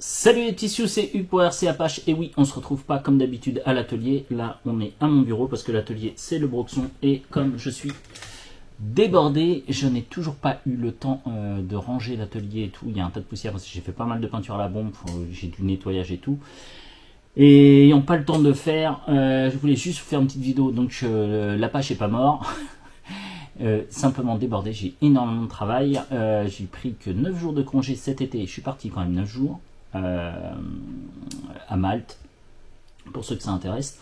Salut les petits sioux, c'est Hugues pour RC Apache. Et oui, on se retrouve pas comme d'habitude à l'atelier. Là, on est à mon bureau parce que l'atelier c'est le Broxon. Et comme je suis débordé, je n'ai toujours pas eu le temps de ranger l'atelier et tout. Il y a un tas de poussière parce que j'ai fait pas mal de peinture à la bombe. J'ai du nettoyage et tout. Et n'ayant pas le temps de faire, je voulais juste vous faire une petite vidéo. Donc l'Apache est pas mort. Simplement débordé, j'ai énormément de travail. J'ai pris que 9 jours de congé cet été. Je suis parti quand même 9 jours. À Malte, pour ceux que ça intéresse.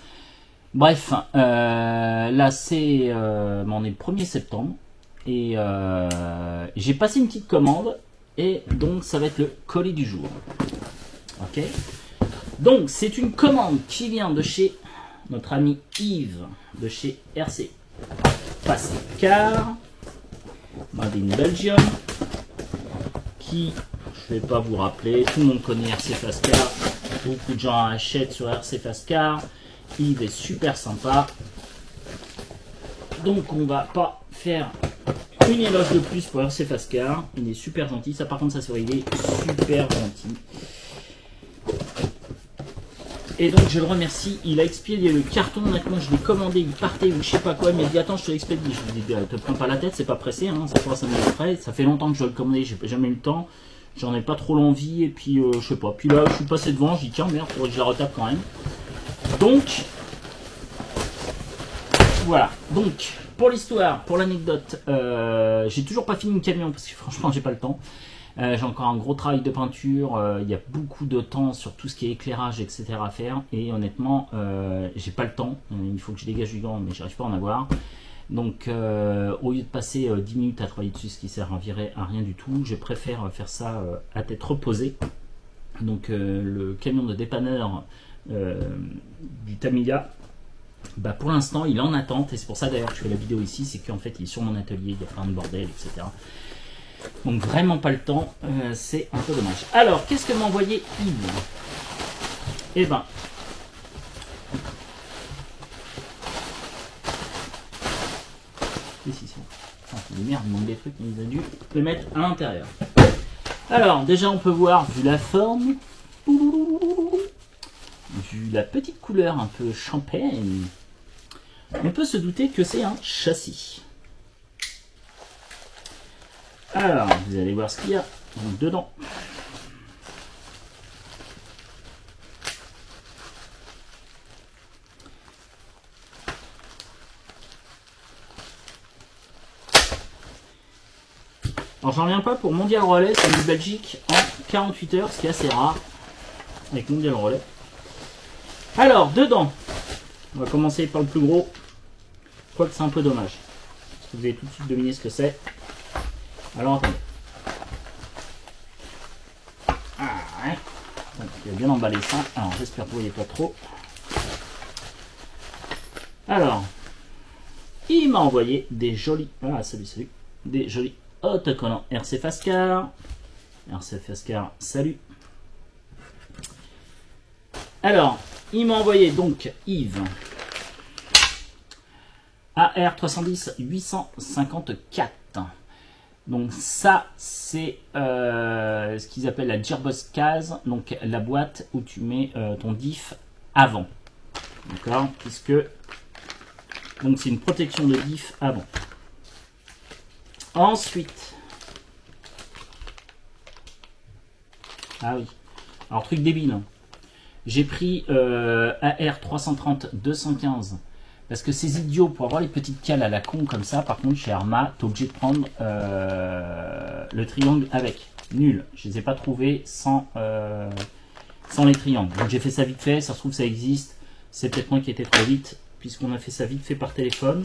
Bref, là c'est on est le 1er septembre et j'ai passé une petite commande et donc ça va être le colis du jour. Ok, donc c'est une commande qui vient de chez notre ami Yves de chez RC Fascar, Made in Belgium, qui, je ne vais pas vous rappeler, tout le monde connaît RC Fascar, beaucoup de gens achètent sur RC Fascar, Yves est super sympa, donc on va pas faire une éloge de plus pour RC Fascar, il est super gentil, ça par contre ça se voit, il est super gentil. Et donc je le remercie, il a expédié le carton, maintenant je l'ai commandé, il partait ou je sais pas quoi, il m'a dit attends je te l'expédie, je lui ai dit te prends pas la tête, c'est pas pressé, hein, ça fera 5 minutes après, ça fait longtemps que je dois le commander, j'ai jamais eu le temps, j'en ai pas trop l'envie, et puis je sais pas, puis là je suis passé devant, je dis tiens merde, faudrait que je la retape quand même. Donc, voilà, donc pour l'histoire, pour l'anecdote, j'ai toujours pas fini le camion parce que franchement j'ai pas le temps. J'ai encore un gros travail de peinture, il y a beaucoup de temps sur tout ce qui est éclairage, etc. à faire. Et honnêtement, j'ai pas le temps. Il faut que je dégage du temps, mais j'arrive pas à en avoir. Donc, au lieu de passer 10 minutes à travailler dessus, ce qui servirait à rien du tout, je préfère faire ça à tête reposée. Donc, le camion de dépanneur du Tamiya, bah, pour l'instant, il est en attente. Et c'est pour ça d'ailleurs que je fais la vidéo ici, c'est qu'en fait, il est sur mon atelier, il y a plein de bordel, etc. Donc vraiment pas le temps, c'est un peu dommage. Alors, qu'est-ce que m'a envoyé Yves? Eh ben, qu'est-ce qu'ils sont? Ah, merde, il manque des trucs, il a dû les mettre à l'intérieur. Alors, déjà on peut voir, vu la forme, vu la petite couleur un peu champagne, on peut se douter que c'est un châssis. Alors, vous allez voir ce qu'il y a dedans. Alors, j'en reviens pas pour Mondial Relais, c'est du Belgique en 48 heures, ce qui est assez rare avec Mondial Relais. Alors, dedans, on va commencer par le plus gros, quoique c'est un peu dommage, parce que vous allez tout de suite deviner ce que c'est. Alors attendez. Ah, ouais. Donc, il a bien emballé ça. Alors j'espère que vous voyez pas trop. Alors, il m'a envoyé des jolis. Ah salut. Des jolis autocollants RC Fascar. RC Fascar, salut. Alors, il m'a envoyé donc Yves. AR 310 854. Donc ça, c'est ce qu'ils appellent la Gearbox case, donc la boîte où tu mets ton diff avant. D'accord, puisque donc c'est une protection de diff avant. Ensuite, ah oui, alors truc débile, hein. J'ai pris AR 330 215. Parce que ces idiots, pour avoir les petites cales à la con comme ça, par contre, chez Arma, t'es obligé de prendre le triangle avec. Nul. Je les ai pas trouvés sans les triangles. Donc j'ai fait ça vite fait, ça se trouve ça existe. C'est peut-être moi qui étais trop vite, puisqu'on a fait ça vite fait par téléphone.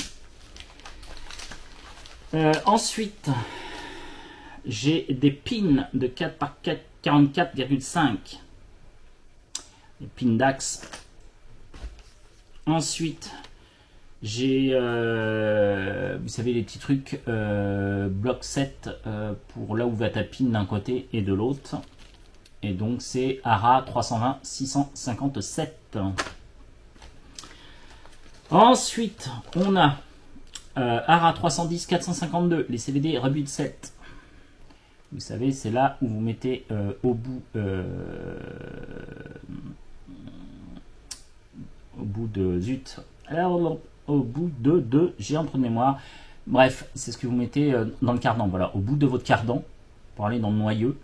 Ensuite, j'ai des pins de 4 par 44,5. Des pins d'axe. Ensuite, j'ai, vous savez, les petits trucs bloc 7 pour là où va ta pin d'un côté et de l'autre. Et donc c'est ARA 320 657. Ensuite, on a ARA 310 452, les CVD Reboot 7. Vous savez, c'est là où vous mettez au bout de zut. Alors, au bout j'ai un trou de mémoire. Bref, c'est ce que vous mettez dans le cardan. Voilà, au bout de votre cardan, pour aller dans le noyau,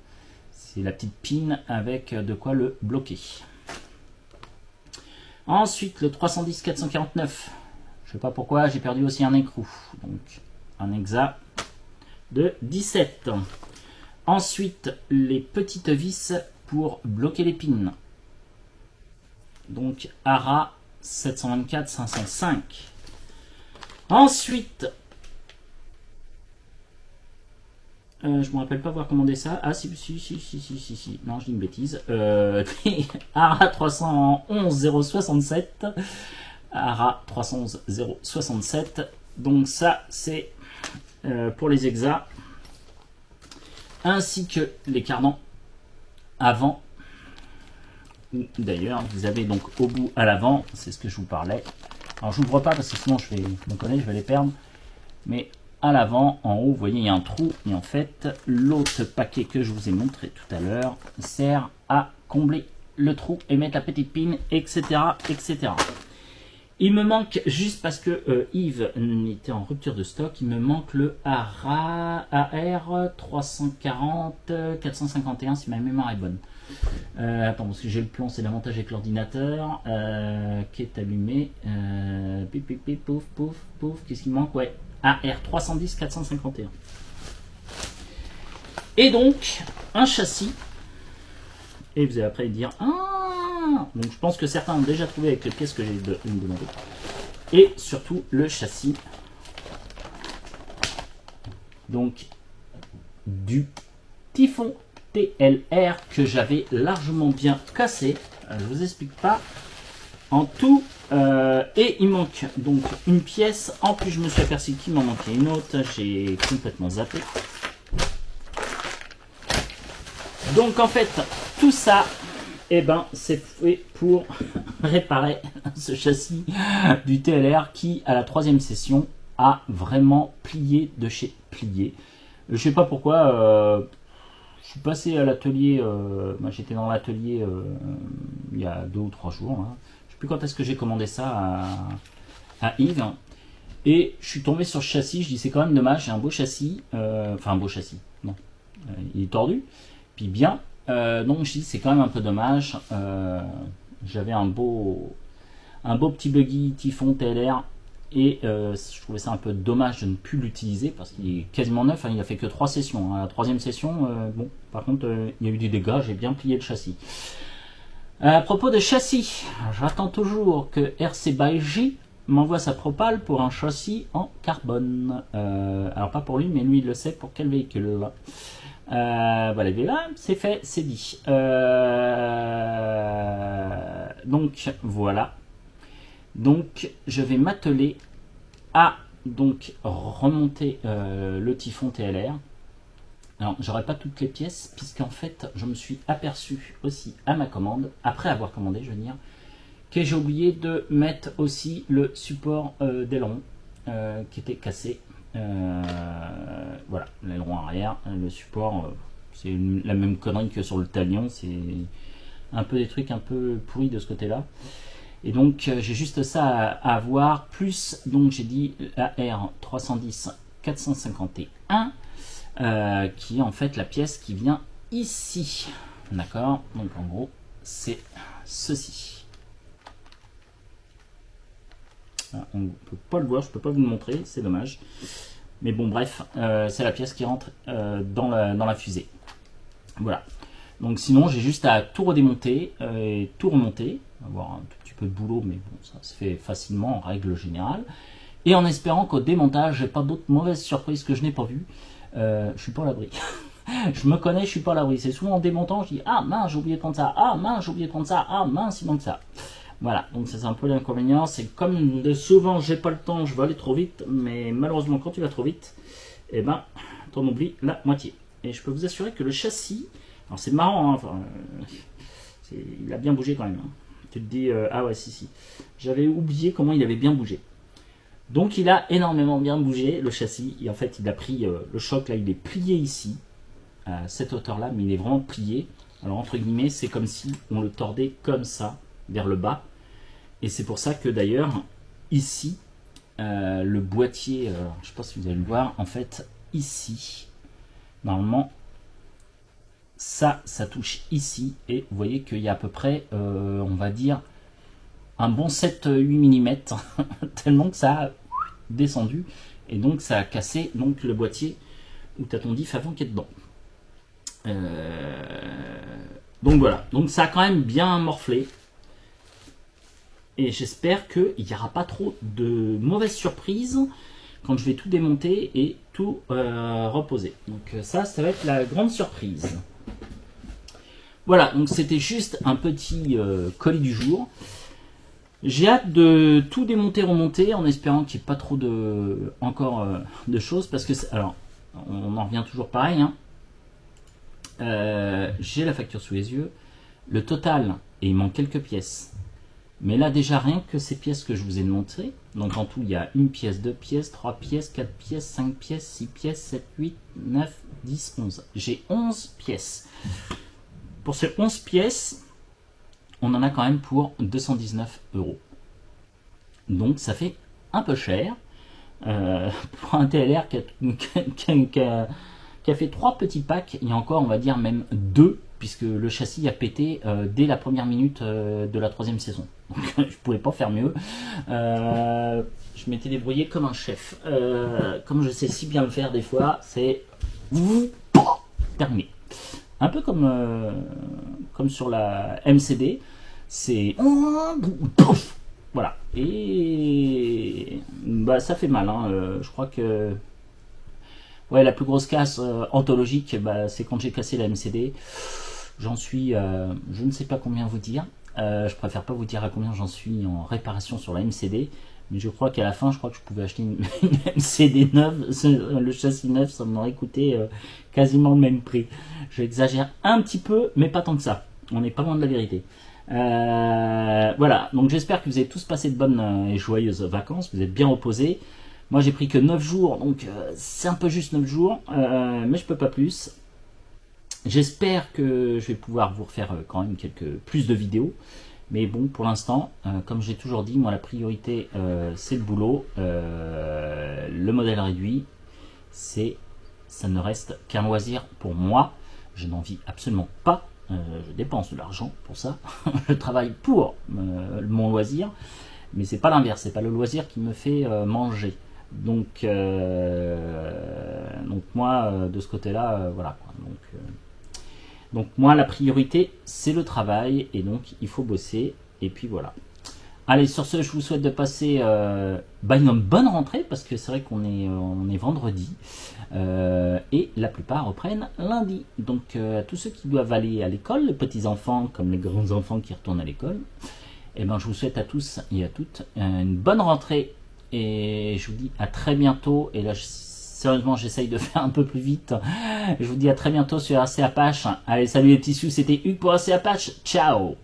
c'est la petite pin avec de quoi le bloquer. Ensuite, le 310 449. Je sais pas pourquoi, j'ai perdu aussi un écrou. Donc, un hexa de 17. Ensuite, les petites vis pour bloquer les pins. Donc, ARA 724 505. Ensuite, je me rappelle pas avoir commandé ça. Ah si. Non, je dis une bêtise. ARA 311 067. ARA 311 067. Donc ça, c'est pour les hexas. Ainsi que les cardans avant. D'ailleurs, vous avez donc au bout à l'avant, c'est ce que je vous parlais. Alors, je n'ouvre pas parce que sinon je vais les perdre. Mais à l'avant, en haut, vous voyez, il y a un trou. Et en fait, l'autre paquet que je vous ai montré tout à l'heure sert à combler le trou et mettre la petite pin, etc., etc. Il me manque, juste parce que Yves était en rupture de stock, il me manque le AR 340 451 si ma mémoire est bonne. Attends, parce que j'ai le plan, c'est l'avantage avec l'ordinateur qui est allumé. Pouf, pouf, pouf, qu'est-ce qui manque? Ouais, AR 310 451. Et donc, un châssis. Et vous allez après dire, ah, donc je pense que certains ont déjà trouvé avec les pièces que j'ai demandé. Et surtout le châssis. Donc, du Typhon TLR que j'avais largement bien cassé. Je vous explique pas en tout. Et il manque donc une pièce. En plus, je me suis aperçu qu'il m'en manquait une autre. J'ai complètement zappé. Donc en fait, tout ça, eh ben, c'est fait pour réparer ce châssis du TLR qui, à la 3e session, a vraiment plié de chez plié. Je sais pas pourquoi. Je suis passé à l'atelier. J'étais dans l'atelier il y a 2 ou 3 jours. Hein. Je sais plus quand est-ce que j'ai commandé ça à Yves. Et je suis tombé sur ce châssis. Je dis c'est quand même dommage. C'est un beau châssis. Enfin un beau châssis. Non, il est tordu. Puis bien, donc je dis c'est quand même un peu dommage. J'avais un beau petit buggy Typhon TLR et je trouvais ça un peu dommage de ne plus l'utiliser parce qu'il est quasiment neuf. Hein, il a fait que 3 sessions. Hein. La 3e session, bon, par contre, il y a eu des dégâts. J'ai bien plié le châssis. À propos de châssis, j'attends toujours que RC by J m'envoie sa propale pour un châssis en carbone. Alors pas pour lui, mais lui il le sait pour quel véhicule. Voilà, c'est fait, c'est dit. Donc voilà. Donc je vais m'atteler à donc remonter le Typhon TLR. Alors j'aurai pas toutes les pièces puisqu'en fait je me suis aperçu aussi à ma commande, après avoir commandé je veux dire, que j'ai oublié de mettre aussi le support d'aileron qui était cassé. Voilà, l'aileron arrière, le support, c'est la même connerie que sur le talion, c'est un peu des trucs un peu pourris de ce côté-là. Et donc j'ai juste ça à voir, plus donc j'ai dit AR 310 451 qui est en fait la pièce qui vient ici, d'accord. Donc en gros c'est ceci. On ne peut pas le voir, je peux pas vous le montrer, c'est dommage. Mais bon, bref, c'est la pièce qui rentre dans la fusée. Voilà. Donc sinon, j'ai juste à tout redémonter et tout remonter. Avoir un tout petit peu de boulot, mais bon, ça se fait facilement en règle générale. Et en espérant qu'au démontage, j'ai pas d'autres mauvaises surprises que je n'ai pas vues. Je suis pas à l'abri. Je me connais, je suis pas à l'abri. C'est souvent en démontant, je dis ah mince, j'ai oublié de prendre ça. Ah mince, j'ai oublié de prendre ça. Ah mince, il manque ça. Voilà, donc c'est un peu l'inconvénient, c'est comme de souvent j'ai pas le temps, je vais aller trop vite, mais malheureusement quand tu vas trop vite, eh ben, t'en oublies la moitié. Et je peux vous assurer que le châssis, alors c'est marrant, hein, enfin, il a bien bougé quand même, hein. Tu te dis, ah ouais, si. J'avais oublié comment il avait bien bougé. Donc il a énormément bien bougé, le châssis. Et en fait, il a pris le choc, là, il est plié ici, à cette hauteur-là, mais il est vraiment plié. Alors, entre guillemets, c'est comme si on le tordait comme ça, vers le bas. Et c'est pour ça que, d'ailleurs, ici, le boîtier, je ne sais pas si vous allez le voir, en fait, ici, normalement, ça touche ici. Et vous voyez qu'il y a à peu près, on va dire, un bon 7-8 mm, tellement que ça a descendu. Et donc, ça a cassé donc, le boîtier où tu as ton diff avant qui est dedans. Donc voilà, donc ça a quand même bien morflé. Et j'espère qu'il n'y aura pas trop de mauvaises surprises quand je vais tout démonter et tout reposer. Donc ça va être la grande surprise. Voilà, donc c'était juste un petit colis du jour. J'ai hâte de tout démonter, remonter, en espérant qu'il n'y ait pas trop encore de choses. Parce que, alors, on en revient toujours pareil. Hein. J'ai la facture sous les yeux. Le total, et il manque quelques pièces. Mais là, déjà, rien que ces pièces que je vous ai montrées. Donc, en tout, il y a 1 pièce, 2 pièces, 3 pièces, 4 pièces, 5 pièces, 6 pièces, 7, 8, 9, 10, 11. J'ai 11 pièces. Pour ces 11 pièces, on en a quand même pour 219 €. Donc ça fait un peu cher pour un TLR qui a fait 3 petits packs, et encore on va dire même 2, puisque le châssis a pété dès la première minute de la 3e saison. Donc je pouvais pas faire mieux. Je m'étais débrouillé comme un chef. Comme je sais si bien le faire des fois, c'est terminé. Un peu comme sur la MCD, c'est voilà, et bah ça fait mal, hein. Je crois que ouais, la plus grosse casse anthologique, bah, c'est quand j'ai cassé la MCD. J'en suis, je ne sais pas combien vous dire, je préfère pas vous dire à combien j'en suis en réparation sur la MCD, mais je crois qu'à la fin, je crois que je pouvais acheter une MCD neuve, le châssis neuf, ça m'aurait coûté quasiment le même prix. J'exagère un petit peu, mais pas tant que ça. On n'est pas loin de la vérité. Voilà, donc j'espère que vous avez tous passé de bonnes et joyeuses vacances, vous êtes bien reposés. Moi j'ai pris que 9 jours, donc c'est un peu juste 9 jours, mais je peux pas plus. J'espère que je vais pouvoir vous refaire quand même plus de vidéos. Mais bon, pour l'instant, comme j'ai toujours dit, moi la priorité c'est le boulot. Le modèle réduit, ça ne reste qu'un loisir pour moi. Je n'en vis absolument pas. Je dépense de l'argent pour ça. Je travaille pour mon loisir, mais c'est pas l'inverse. C'est pas le loisir qui me fait manger. Donc moi, de ce côté-là, voilà. Donc moi, la priorité, c'est le travail, et donc il faut bosser, et puis voilà. Allez, sur ce, je vous souhaite de passer une bonne rentrée, parce que c'est vrai qu'on est vendredi, et la plupart reprennent lundi. Donc à tous ceux qui doivent aller à l'école, les petits-enfants comme les grands-enfants qui retournent à l'école, eh ben, je vous souhaite à tous et à toutes une bonne rentrée, et je vous dis à très bientôt. Et là, sérieusement, j'essaye de faire un peu plus vite. Je vous dis à très bientôt sur RC Apache. Allez, salut les petits sous, c'était Hugues pour RC Apache. Ciao!